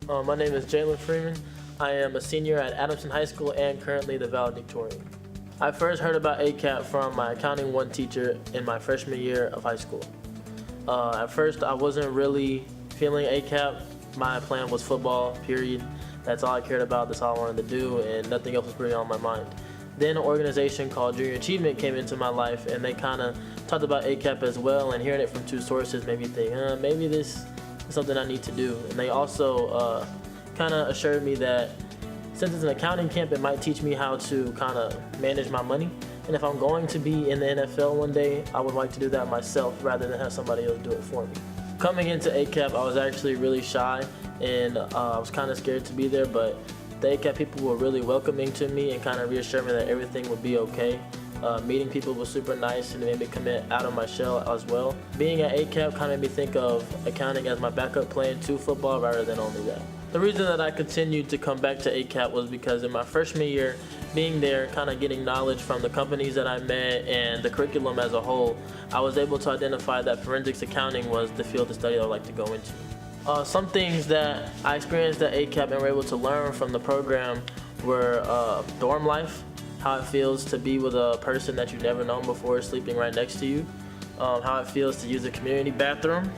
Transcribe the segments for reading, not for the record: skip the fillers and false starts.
My name is JaylenFreeman. I am a senior at Adamson High School and currently the valedictorian. I first heard about ACAP from my Accounting 1 teacher in my freshman year of high school. At first, I wasn't really feeling ACAP. My plan was football, period. That's all I cared about, that's all I wanted to do, and nothing else was really on my mind. Then an organization called Junior Achievement came into my life, and they kind of talked about ACAP as well, and hearing it from two sources made me think, maybe this is something I need to do. And they also kind of assured me that since it's an accounting camp, it might teach me how to kind of manage my money. And if I'm going to be in the NFL one day, I would like to do that myself rather than have somebody else do it for me. Coming into ACAP, I was actually really shy, and I was kind of scared to be there, but the ACAP people were really welcoming to me and kind of reassured me that everything would be okay. Meeting people was super nice, and it made me come out of my shell as well. Being at ACAP kind of made me think of accounting as my backup plan to football rather than only that. The reason that I continued to come back to ACAP was because in my freshman year, being there, kind of getting knowledge from the companies that I met and the curriculum as a whole, I was able to identify that forensics accounting was the field of study I would like to go into. Some things that I experienced at ACAP and were able to learn from the program were dorm life, how it feels to be with a person that you've never known before sleeping right next to you, how it feels to use a community bathroom.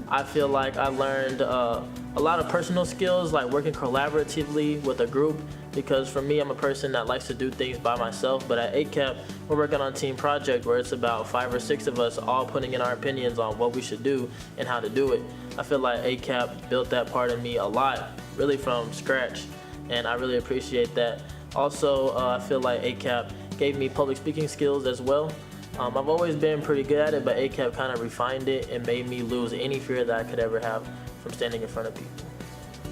I feel like I learned a lot of personal skills, like working collaboratively with a group, because for me, I'm a person that likes to do things by myself, but at ACAP, we're working on a team project where it's about 5 or 6 of us all putting in our opinions on what we should do and how to do it. I feel like ACAP built that part of me a lot, really from scratch, and I really appreciate that. Also, I feel like ACAP gave me public speaking skills as well. I've always been pretty good at it, but ACAP kind of refined it and made me lose any fear that I could ever have from standing in front of people.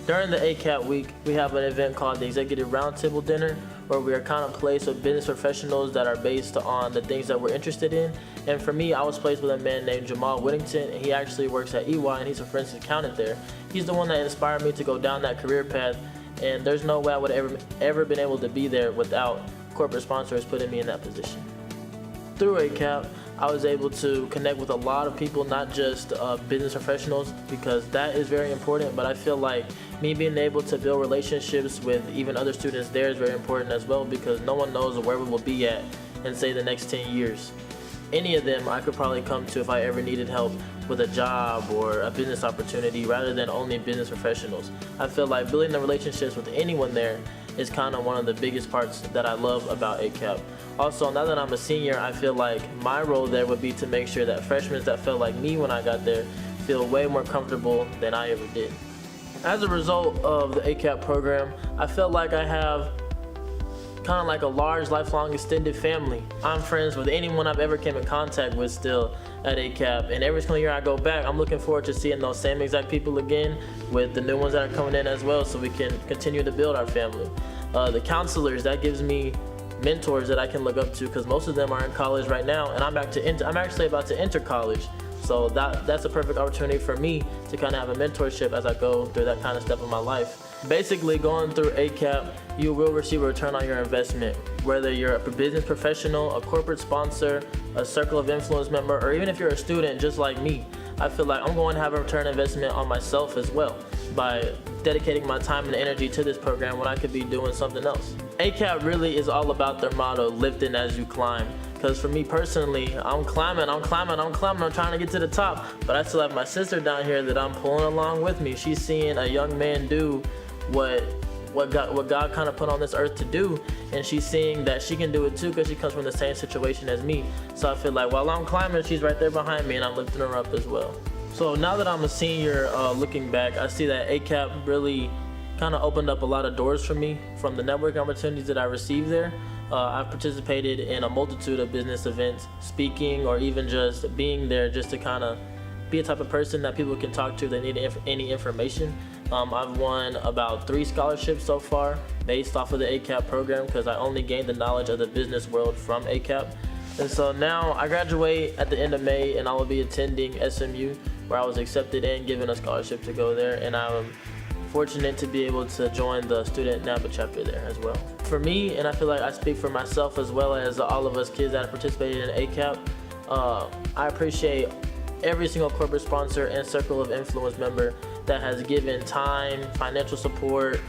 During the ACAP week, we have an event called the Executive Roundtable Dinner, where we are kind of placed with business professionals that are based on the things that we're interested in. And for me, I was placed with a man named Jamal Whittington, and he actually works at EY, and he's a forensic accountant there. He's the one that inspired me to go down that career path, and there's no way I would have ever been able to be there without corporate sponsors putting me in that position. Through ACAP, I was able to connect with a lot of people, not just business professionals, because that is very important, but I feel like me being able to build relationships with even other students there is very important as well, because no one knows where we will be at in, say, the next 10 years. Any of them I could probably come to if I ever needed help with a job or a business opportunity rather than only business professionals. I feel like building the relationships with anyone there is kind of one of the biggest parts that I love about ACAP. Also, now that I'm a senior, I feel like my role there would be to make sure that freshmen that felt like me when I got there feel way more comfortable than I ever did. As a result of the ACAP program, I felt like I have kind of like a large, lifelong, extended family. I'm friends with anyone I've ever came in contact with still at ACAP, and every single year I go back, I'm looking forward to seeing those same exact people again with the new ones that are coming in as well, so we can continue to build our family. The counselors, that gives me mentors that I can look up to, because most of them are in college right now, and I'm actually about to enter college. So that's a perfect opportunity for me to kind of have a mentorship as I go through that kind of step in my life. Basically, going through ACAP, you will receive a return on your investment, whether you're a business professional, a corporate sponsor, a circle of influence member, or even if you're a student just like me. I feel like I'm going to have a return investment on myself as well by dedicating my time and energy to this program when I could be doing something else. ACAP really is all about their motto, lifting as you climb. Because for me personally, I'm climbing, I'm trying to get to the top, but I still have my sister down here that I'm pulling along with me. She's seeing a young man do what God kind of put on this earth to do, and she's seeing that she can do it too because she comes from the same situation as me. So I feel like while I'm climbing, she's right there behind me and I'm lifting her up as well. So now that I'm a senior, looking back, I see that ACAP really kind of opened up a lot of doors for me from the networking opportunities that I received there. I've participated in a multitude of business events, speaking, or even just being there just to kind of be a type of person that people can talk to that need any information. I've won about 3 scholarships so far based off of the ACAP program, because I only gained the knowledge of the business world from ACAP. And so now I graduate at the end of May, and I will be attending SMU, where I was accepted and given a scholarship to go there, and I'm fortunate to be able to join the student NAPA chapter there as well. For me, and I feel like I speak for myself as well as all of us kids that have participated in ACAP, I appreciate every single corporate sponsor and circle of influence member that has given time, financial support,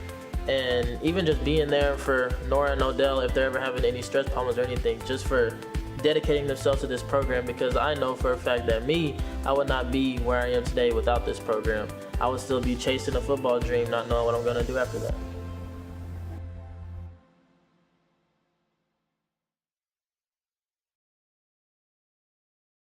and even just being there for Nora and Odell if they're ever having any stress problems or anything, just for dedicating themselves to this program, because I know for a fact that I would not be where I am today without this program. I would still be chasing a football dream, not knowing what I'm gonna do after that.